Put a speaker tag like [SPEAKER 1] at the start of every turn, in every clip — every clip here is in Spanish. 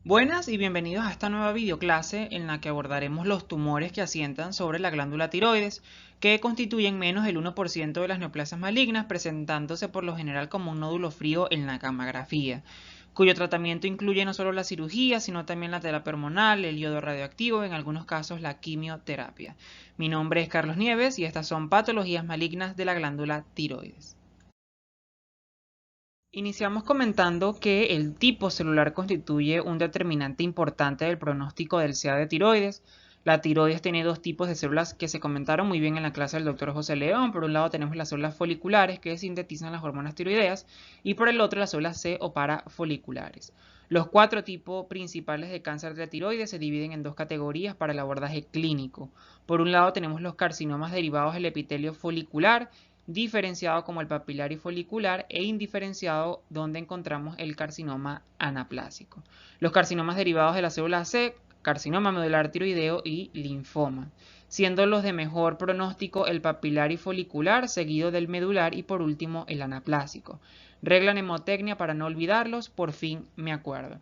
[SPEAKER 1] Buenas y bienvenidos a esta nueva videoclase en la que abordaremos los tumores que asientan sobre la glándula tiroides, que constituyen menos del 1% de las neoplasias malignas, presentándose por lo general como un nódulo frío en la camografía, cuyo tratamiento incluye no solo la cirugía, sino también la terapia hormonal, el yodo radioactivo, en algunos casos la quimioterapia. Mi nombre es Carlos Nieves y estas son patologías malignas de la glándula tiroides. Iniciamos comentando que el tipo celular constituye un determinante importante del pronóstico del SEA de tiroides. La tiroides tiene dos tipos de células que se comentaron muy bien en la clase del doctor José León. Por un lado tenemos las células foliculares que sintetizan las hormonas tiroideas y por el otro las células C o parafoliculares. Los cuatro tipos principales de cáncer de tiroides se dividen en dos categorías para el abordaje clínico. Por un lado tenemos los carcinomas derivados del epitelio folicular, diferenciado como el papilar y folicular, e indiferenciado donde encontramos el carcinoma anaplásico. Los carcinomas derivados de la célula C, carcinoma medular tiroideo y linfoma, siendo los de mejor pronóstico el papilar y folicular, seguido del medular y por último el anaplásico. Regla mnemotecnia para no olvidarlos, por fin me acuerdo.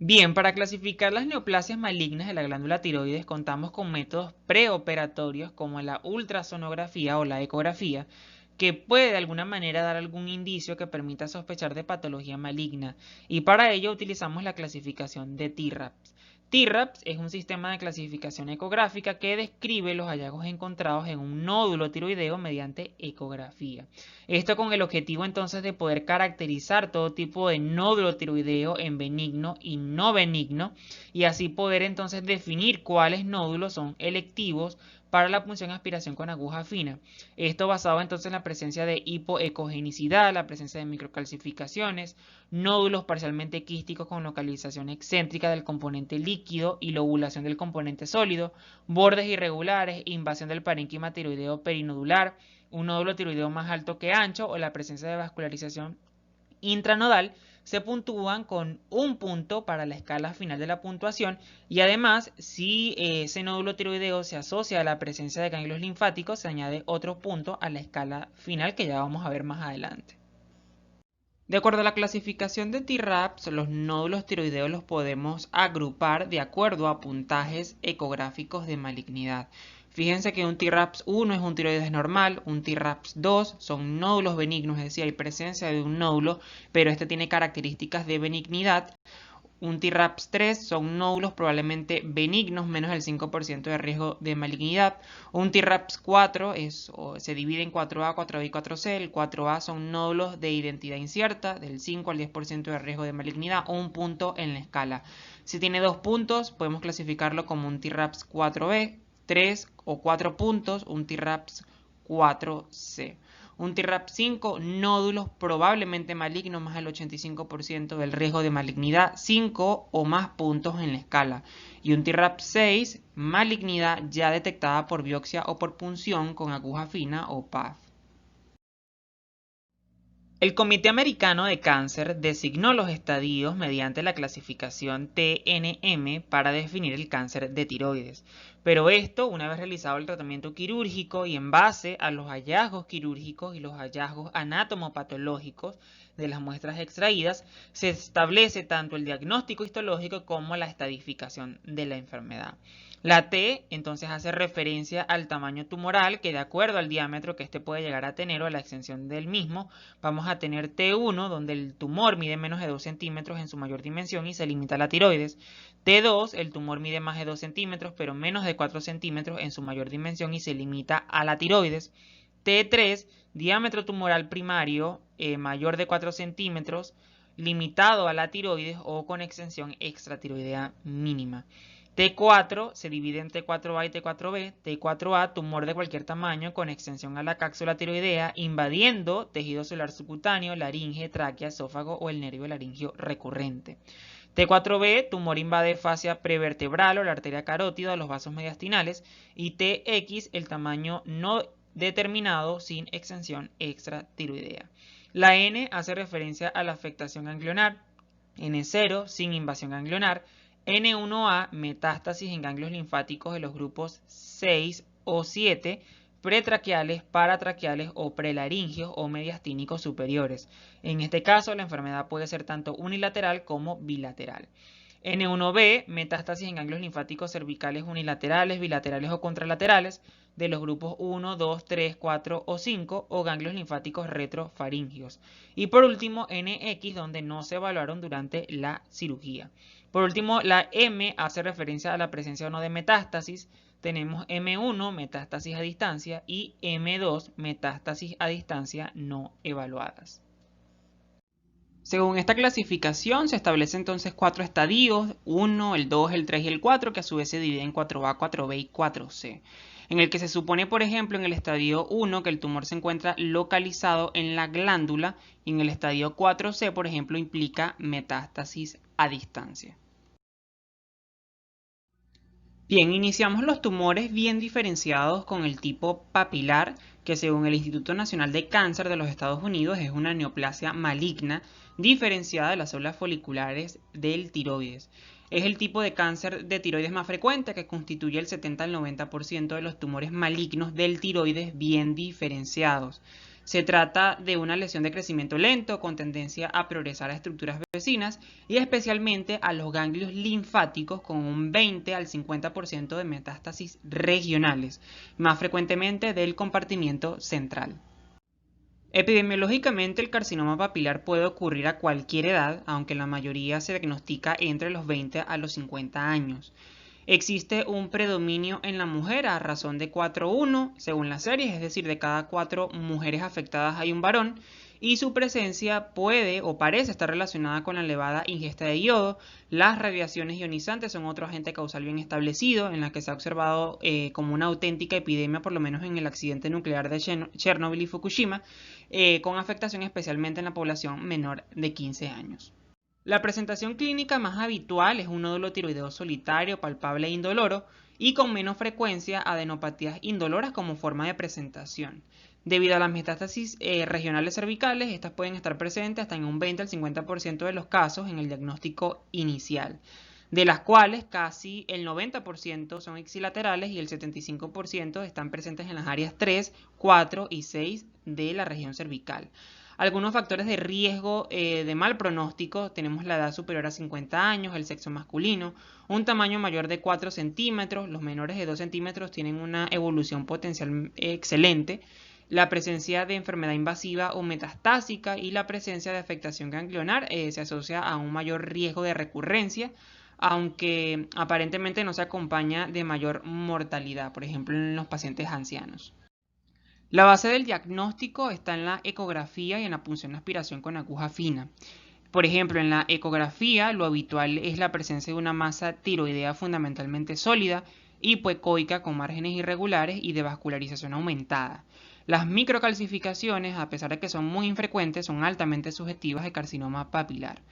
[SPEAKER 1] Bien, para clasificar las neoplasias malignas de la glándula tiroides contamos con métodos preoperatorios como la ultrasonografía o la ecografía, que puede de alguna manera dar algún indicio que permita sospechar de patología maligna, y para ello utilizamos la clasificación de TRAPS. TRAPS es un sistema de clasificación ecográfica que describe los hallazgos encontrados en un nódulo tiroideo mediante ecografía. Esto con el objetivo entonces de poder caracterizar todo tipo de nódulo tiroideo en benigno y no benigno y así poder entonces definir cuáles nódulos son electivos para la punción y aspiración con aguja fina. Esto basado entonces en la presencia de hipoecogenicidad, la presencia de microcalcificaciones, nódulos parcialmente quísticos con localización excéntrica del componente líquido y lobulación del componente sólido, bordes irregulares, invasión del parénquima tiroideo perinodular, un nódulo tiroideo más alto que ancho o la presencia de vascularización intranodal, se puntúan con un punto para la escala final de la puntuación y además si ese nódulo tiroideo se asocia a la presencia de ganglios linfáticos se añade otro punto a la escala final que ya vamos a ver más adelante. De acuerdo a la clasificación de TRAPS, los nódulos tiroideos los podemos agrupar de acuerdo a puntajes ecográficos de malignidad. Fíjense que un TRAPS 1 es un tiroides normal, un TRAPS 2 son nódulos benignos, es decir, hay presencia de un nódulo, pero este tiene características de benignidad. Un TRAPS 3 son nódulos probablemente benignos, menos del 5% de riesgo de malignidad. Un TRAPS 4 se divide en 4A, 4B y 4C. El 4A son nódulos de identidad incierta, del 5 al 10% de riesgo de malignidad, o un punto en la escala. Si tiene 2 puntos, podemos clasificarlo como un TRAPS 4B, 3 o 4 puntos, un TRAPS 4C. Un TRAPS 5, nódulos probablemente malignos, más del 85% del riesgo de malignidad, 5 o más puntos en la escala. Y un TRAPS 6, malignidad ya detectada por biopsia o por punción con aguja fina o PAF. El Comité Americano de Cáncer designó los estadios mediante la clasificación TNM para definir el cáncer de tiroides. Pero esto, una vez realizado el tratamiento quirúrgico y en base a los hallazgos quirúrgicos y los hallazgos anatomopatológicos de las muestras extraídas, se establece tanto el diagnóstico histológico como la estadificación de la enfermedad. La T entonces hace referencia al tamaño tumoral que de acuerdo al diámetro que éste puede llegar a tener o a la extensión del mismo, vamos a tener T1 donde el tumor mide menos de 2 centímetros en su mayor dimensión y se limita a la tiroides. T2, el tumor mide más de 2 centímetros pero menos de 4 centímetros en su mayor dimensión y se limita a la tiroides. T3, diámetro tumoral primario mayor de 4 centímetros, limitado a la tiroides o con extensión extratiroidea mínima. T4 se divide en T4A y T4B. T4A, tumor de cualquier tamaño con extensión a la cápsula tiroidea, invadiendo tejido celular subcutáneo, laringe, tráquea, esófago o el nervio laringio recurrente. T4B, tumor invade fascia prevertebral o la arteria carótida o los vasos mediastinales. Y TX, el tamaño no determinado sin extensión extratiroidea. La N hace referencia a la afectación ganglionar. N0, sin invasión ganglionar. N1A, metástasis en ganglios linfáticos de los grupos 6 o 7, pretraqueales, paratraqueales o prelaringios o mediastínicos superiores. En este caso, la enfermedad puede ser tanto unilateral como bilateral. N1B, metástasis en ganglios linfáticos cervicales unilaterales, bilaterales o contralaterales de los grupos 1, 2, 3, 4 o 5 o ganglios linfáticos retrofaríngeos. Y por último, NX, donde no se evaluaron durante la cirugía. Por último, la M hace referencia a la presencia o no de metástasis. Tenemos M1, metástasis a distancia, y M2, metástasis a distancia no evaluadas. Según esta clasificación, se establecen entonces 4 estadios, 1, el 2, el 3 y el 4, que a su vez se dividen en 4A, 4B y 4C. En el que se supone, por ejemplo, en el estadio 1 que el tumor se encuentra localizado en la glándula, y en el estadio 4C, por ejemplo, implica metástasis a distancia. Bien, iniciamos los tumores bien diferenciados con el tipo papilar, que según el Instituto Nacional de Cáncer de los Estados Unidos es una neoplasia maligna diferenciada de las células foliculares del tiroides. Es el tipo de cáncer de tiroides más frecuente, que constituye el 70 al 90% de los tumores malignos del tiroides bien diferenciados. Se trata de una lesión de crecimiento lento con tendencia a progresar a estructuras vecinas y especialmente a los ganglios linfáticos, con un 20 al 50% de metástasis regionales, más frecuentemente del compartimiento central. Epidemiológicamente, el carcinoma papilar puede ocurrir a cualquier edad, aunque la mayoría se diagnostica entre los 20 a los 50 años. Existe un predominio en la mujer a razón de 4:1 según las series, es decir, de cada 4 mujeres afectadas hay un varón, y su presencia puede o parece estar relacionada con la elevada ingesta de yodo. Las radiaciones ionizantes son otro agente causal bien establecido, en la que se ha observado como una auténtica epidemia, por lo menos en el accidente nuclear de Chernobyl y Fukushima, con afectación especialmente en la población menor de 15 años. La presentación clínica más habitual es un nódulo tiroideo solitario, palpable e indoloro, y con menos frecuencia adenopatías indoloras como forma de presentación. Debido a las metástasis regionales cervicales, estas pueden estar presentes hasta en un 20 al 50% de los casos en el diagnóstico inicial, de las cuales casi el 90% son ixilaterales y el 75% están presentes en las áreas 3, 4 y 6 de la región cervical. Algunos factores de riesgo de mal pronóstico: tenemos la edad superior a 50 años, el sexo masculino, un tamaño mayor de 4 centímetros, los menores de 2 centímetros tienen una evolución potencial excelente, la presencia de enfermedad invasiva o metastásica y la presencia de afectación ganglionar se asocia a un mayor riesgo de recurrencia, aunque aparentemente no se acompaña de mayor mortalidad, por ejemplo en los pacientes ancianos. La base del diagnóstico está en la ecografía y en la punción de aspiración con aguja fina. Por ejemplo, en la ecografía lo habitual es la presencia de una masa tiroidea fundamentalmente sólida, hipoecoica con márgenes irregulares y de vascularización aumentada. Las microcalcificaciones, a pesar de que son muy infrecuentes, son altamente sugestivas de carcinoma papilar.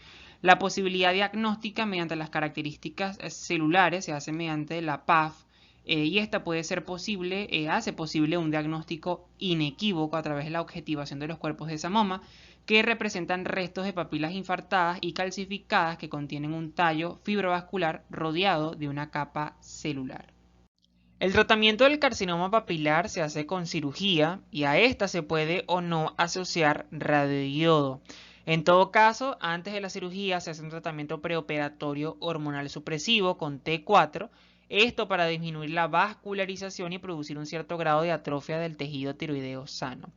[SPEAKER 1] La posibilidad diagnóstica mediante las características celulares se hace mediante la PAF, y esta hace posible un diagnóstico inequívoco a través de la objetivación de los cuerpos de Samoma, que representan restos de papilas infartadas y calcificadas que contienen un tallo fibrovascular rodeado de una capa celular. El tratamiento del carcinoma papilar se hace con cirugía y a esta se puede o no asociar radioiodo. En todo caso, antes de la cirugía se hace un tratamiento preoperatorio hormonal supresivo con T4, esto para disminuir la vascularización y producir un cierto grado de atrofia del tejido tiroideo sano.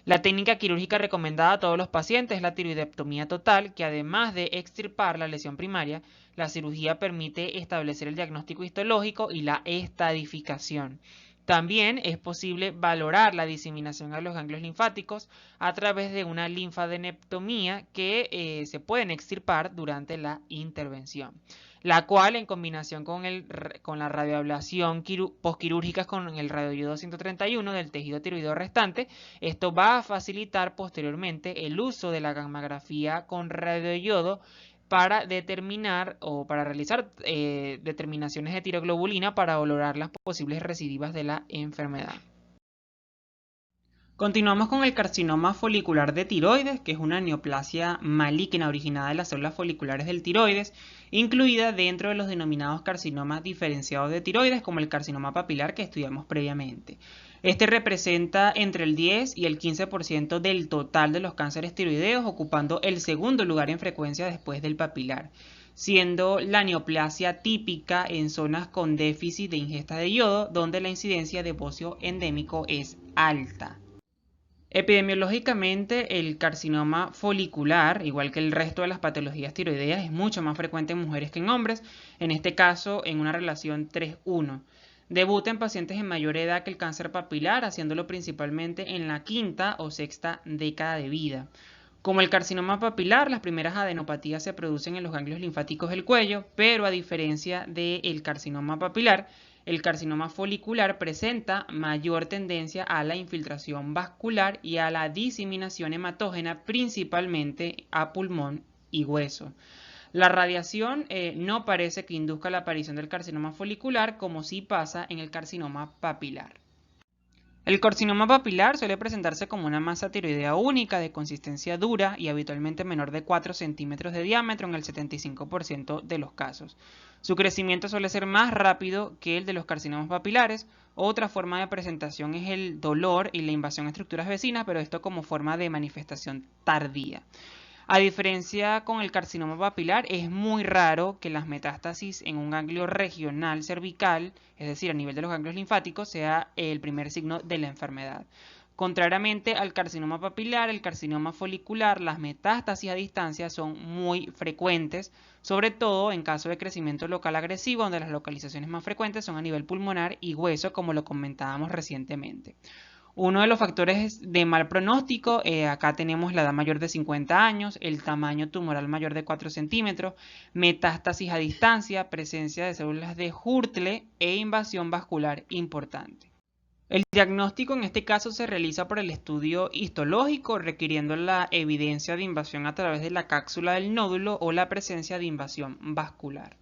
[SPEAKER 1] La técnica quirúrgica recomendada a todos los pacientes es la tiroidectomía total, que además de extirpar la lesión primaria, la cirugía permite establecer el diagnóstico histológico y la estadificación. También es posible valorar la diseminación a los ganglios linfáticos a través de una linfadenectomía que se pueden extirpar durante la intervención, la cual en combinación con la radioablación posquirúrgica con el radioiodo 131 del tejido tiroideo restante, esto va a facilitar posteriormente el uso de la gammagrafía con radioiodo para determinar o para realizar determinaciones de tiroglobulina para valorar las posibles recidivas de la enfermedad. Continuamos con el carcinoma folicular de tiroides, que es una neoplasia maligna originada de las células foliculares del tiroides, incluida dentro de los denominados carcinomas diferenciados de tiroides, como el carcinoma papilar que estudiamos previamente. Este representa entre el 10 y el 15% del total de los cánceres tiroideos, ocupando el segundo lugar en frecuencia después del papilar. siendo la neoplasia típica en zonas con déficit de ingesta de yodo, donde la incidencia de bocio endémico es alta. Epidemiológicamente, el carcinoma folicular, igual que el resto de las patologías tiroideas, es mucho más frecuente en mujeres que en hombres, en este caso en una relación 3:1. Debuta en pacientes en mayor edad que el cáncer papilar, haciéndolo principalmente en la quinta o sexta década de vida. Como el carcinoma papilar, las primeras adenopatías se producen en los ganglios linfáticos del cuello, pero a diferencia del carcinoma papilar, el carcinoma folicular presenta mayor tendencia a la infiltración vascular y a la diseminación hematógena, principalmente a pulmón y hueso. La radiación no parece que induzca la aparición del carcinoma folicular, como sí pasa en el carcinoma papilar. El carcinoma papilar suele presentarse como una masa tiroidea única de consistencia dura y habitualmente menor de 4 centímetros de diámetro en el 75% de los casos. Su crecimiento suele ser más rápido que el de los carcinomas papilares. Otra forma de presentación es el dolor y la invasión a estructuras vecinas, pero esto como forma de manifestación tardía. A diferencia con el carcinoma papilar, es muy raro que las metástasis en un ganglio regional cervical, es decir, a nivel de los ganglios linfáticos, sea el primer signo de la enfermedad. Contrariamente al carcinoma papilar, el carcinoma folicular, las metástasis a distancia son muy frecuentes, sobre todo en caso de crecimiento local agresivo, donde las localizaciones más frecuentes son a nivel pulmonar y hueso, como lo comentábamos recientemente. Uno de los factores de mal pronóstico, acá tenemos la edad mayor de 50 años, el tamaño tumoral mayor de 4 centímetros, metástasis a distancia, presencia de células de Hurtle e invasión vascular importante. El diagnóstico en este caso se realiza por el estudio histológico, requiriendo la evidencia de invasión a través de la cápsula del nódulo o la presencia de invasión vascular.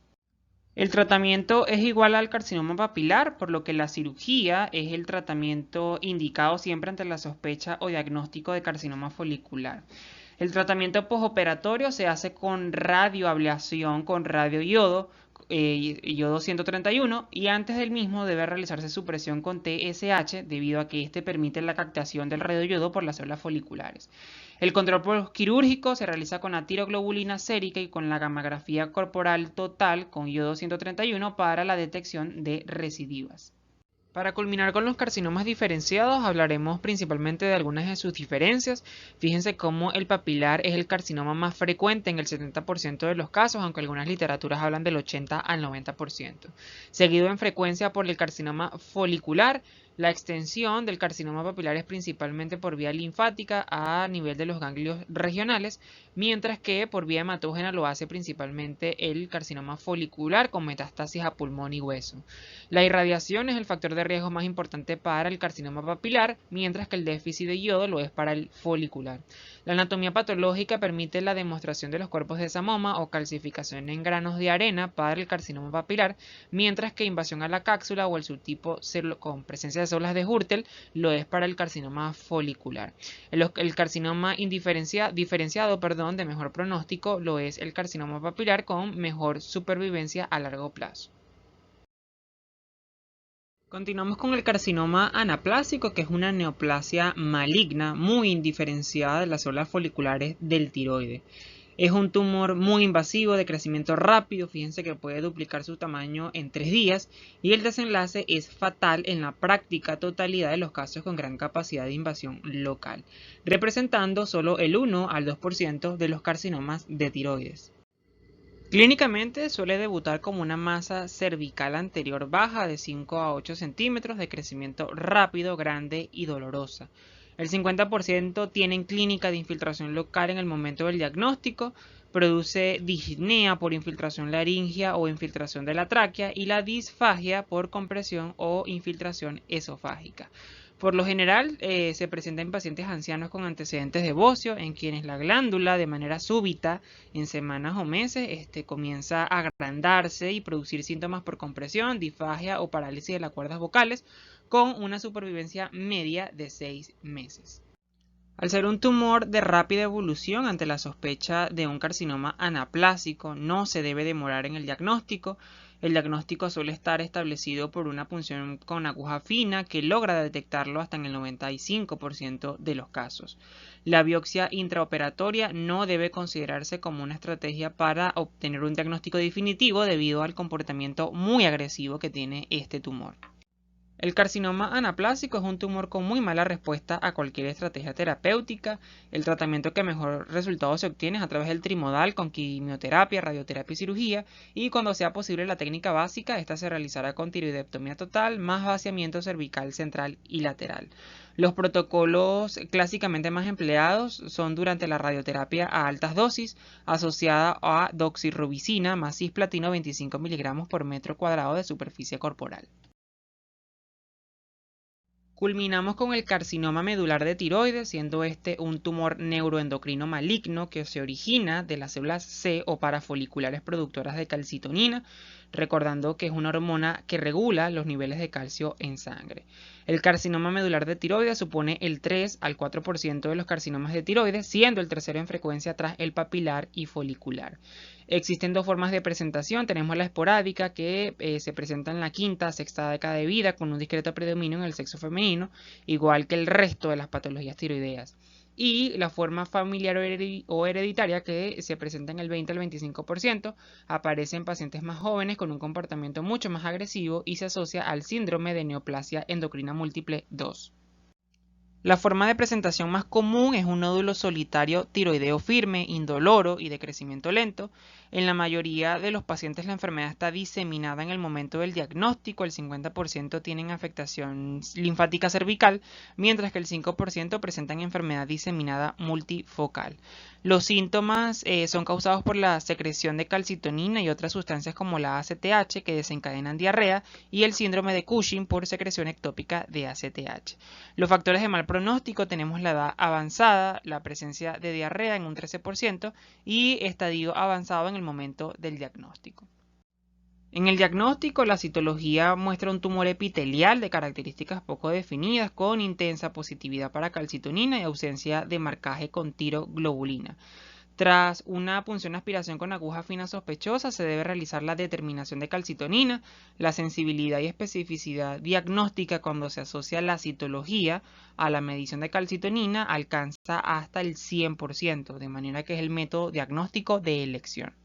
[SPEAKER 1] El tratamiento es igual al carcinoma papilar, por lo que la cirugía es el tratamiento indicado siempre ante la sospecha o diagnóstico de carcinoma folicular. El tratamiento postoperatorio se hace con radioablación con radioiodo, yodo 131, y antes del mismo debe realizarse supresión con TSH debido a que este permite la captación del radioyodo por las células foliculares. El control quirúrgico se realiza con la tiroglobulina sérica y con la gammagrafía corporal total con yodo 131 para la detección de recidivas. Para culminar con los carcinomas diferenciados, hablaremos principalmente de algunas de sus diferencias. Fíjense cómo el papilar es el carcinoma más frecuente en el 70% de los casos, aunque algunas literaturas hablan del 80 al 90%. Seguido en frecuencia por el carcinoma folicular. La extensión del carcinoma papilar es principalmente por vía linfática a nivel de los ganglios regionales, mientras que por vía hematógena lo hace principalmente el carcinoma folicular con metástasis a pulmón y hueso. La irradiación es el factor de riesgo más importante para el carcinoma papilar, mientras que el déficit de yodo lo es para el folicular. La anatomía patológica permite la demostración de los cuerpos de samoma o calcificación en granos de arena para el carcinoma papilar, mientras que invasión a la cápsula o el subtipo con presencia de células de Hurtle lo es para el carcinoma folicular. El carcinoma diferenciado, de mejor pronóstico lo es el carcinoma papilar con mejor supervivencia a largo plazo. Continuamos con el carcinoma anaplásico, que es una neoplasia maligna muy indiferenciada de las células foliculares del tiroides. Es un tumor muy invasivo de crecimiento rápido, fíjense que puede duplicar su tamaño en 3 días y el desenlace es fatal en la práctica totalidad de los casos con gran capacidad de invasión local, representando solo el 1 al 2% de los carcinomas de tiroides. Clínicamente suele debutar como una masa cervical anterior baja de 5 a 8 centímetros de crecimiento rápido, grande y dolorosa. El 50% tienen clínica de infiltración local en el momento del diagnóstico, produce disnea por infiltración laringea o infiltración de la tráquea y la disfagia por compresión o infiltración esofágica. Por lo general se presenta en pacientes ancianos con antecedentes de bocio, en quienes la glándula de manera súbita en semanas o meses comienza a agrandarse y producir síntomas por compresión, disfagia o parálisis de las cuerdas vocales, con una supervivencia media de 6 meses. Al ser un tumor de rápida evolución, ante la sospecha de un carcinoma anaplásico, no se debe demorar en el diagnóstico. El diagnóstico suele estar establecido por una punción con aguja fina que logra detectarlo hasta en el 95% de los casos. La biopsia intraoperatoria no debe considerarse como una estrategia para obtener un diagnóstico definitivo debido al comportamiento muy agresivo que tiene este tumor. El carcinoma anaplásico es un tumor con muy mala respuesta a cualquier estrategia terapéutica. El tratamiento que mejor resultado se obtiene es a través del trimodal con quimioterapia, radioterapia y cirugía, y cuando sea posible la técnica básica, esta se realizará con tiroidectomía total más vaciamiento cervical central y lateral. Los protocolos clásicamente más empleados son durante la radioterapia a altas dosis asociada a doxirubicina más cisplatino 25 miligramos por metro cuadrado de superficie corporal. Culminamos con el carcinoma medular de tiroides, siendo este un tumor neuroendocrino maligno que se origina de las células C o parafoliculares productoras de calcitonina, recordando que es una hormona que regula los niveles de calcio en sangre. El carcinoma medular de tiroides supone el 3 al 4% de los carcinomas de tiroides, siendo el tercero en frecuencia tras el papilar y folicular. Existen dos formas de presentación. Tenemos la esporádica, que se presenta en la quinta, sexta década de vida con un discreto predominio en el sexo femenino, igual que el resto de las patologías tiroideas. Y la forma familiar o hereditaria, que se presenta en el 20 al 25%, aparece en pacientes más jóvenes con un comportamiento mucho más agresivo y se asocia al síndrome de neoplasia endocrina múltiple 2. La forma de presentación más común es un nódulo solitario tiroideo firme, indoloro y de crecimiento lento. En la mayoría de los pacientes la enfermedad está diseminada en el momento del diagnóstico. El 50% tienen afectación linfática cervical, mientras que el 5% presentan enfermedad diseminada multifocal. Los síntomas son causados por la secreción de calcitonina y otras sustancias como la ACTH que desencadenan diarrea, y el síndrome de Cushing por secreción ectópica de ACTH. Los factores de mal pronóstico: tenemos la edad avanzada, la presencia de diarrea en un 13% y estadio avanzado en el momento del diagnóstico. En el diagnóstico, la citología muestra un tumor epitelial de características poco definidas con intensa positividad para calcitonina y ausencia de marcaje con tiroglobulina. Tras una punción de aspiración con aguja fina sospechosa, se debe realizar la determinación de calcitonina. La sensibilidad y especificidad diagnóstica cuando se asocia la citología a la medición de calcitonina alcanza hasta el 100%, de manera que es el método diagnóstico de elección.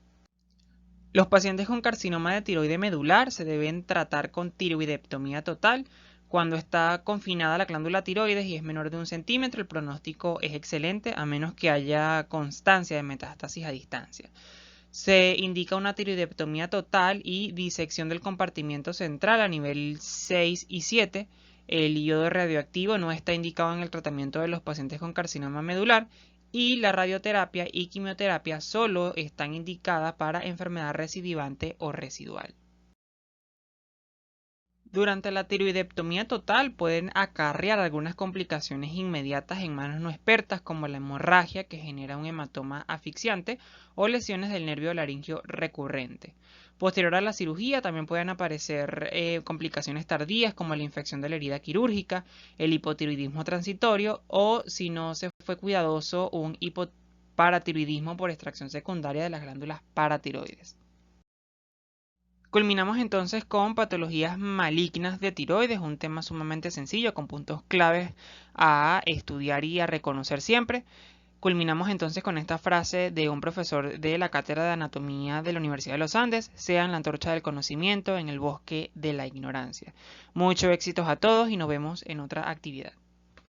[SPEAKER 1] Los pacientes con carcinoma de tiroide medular se deben tratar con tiroidectomía total. Cuando está confinada la glándula tiroides y es menor de 1 centímetro, el pronóstico es excelente, a menos que haya constancia de metástasis a distancia. Se indica una tiroidectomía total y disección del compartimiento central a nivel 6 y 7. El iodo radioactivo no está indicado en el tratamiento de los pacientes con carcinoma medular, y la radioterapia y quimioterapia solo están indicadas para enfermedad recidivante o residual. Durante la tiroidectomía total pueden acarrear algunas complicaciones inmediatas en manos no expertas, como la hemorragia que genera un hematoma asfixiante o lesiones del nervio laringio recurrente. Posterior a la cirugía también pueden aparecer complicaciones tardías como la infección de la herida quirúrgica, el hipotiroidismo transitorio o, si no se fue cuidadoso, un hipoparatiroidismo por extracción secundaria de las glándulas paratiroides. Culminamos entonces con patologías malignas de tiroides, un tema sumamente sencillo con puntos claves a estudiar y a reconocer siempre. Culminamos entonces con esta frase de un profesor de la Cátedra de Anatomía de la Universidad de los Andes: sean la antorcha del conocimiento en el bosque de la ignorancia. Muchos éxitos a todos y nos vemos en otra actividad.